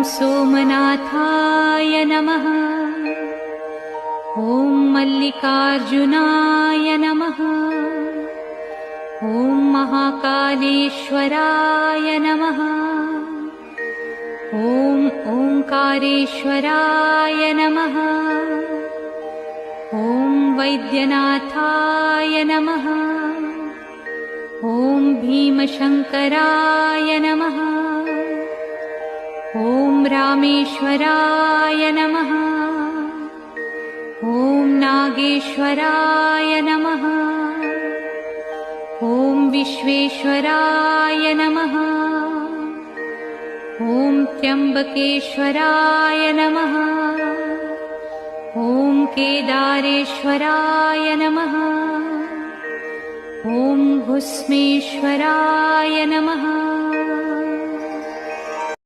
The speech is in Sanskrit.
सोमनाथाय नमः। ॐ मल्लिकार्जुनाय नमः। ॐ महाकालेश्वराय नमः। ॐ ओंकारेश्वराय नमः। ॐ वैद्यनाथाय नमः। ॐ भीमशंकराय नमः। ॐ रामेश्वराय नमः। ॐ नागेश्वराय नमः। ॐ विश्वेश्वराय नमः। ॐ त्र्यंबकेश्वराय नमः। ॐ केदारेश्वराय नमः। ॐ भुस्मेश्वराय नमः।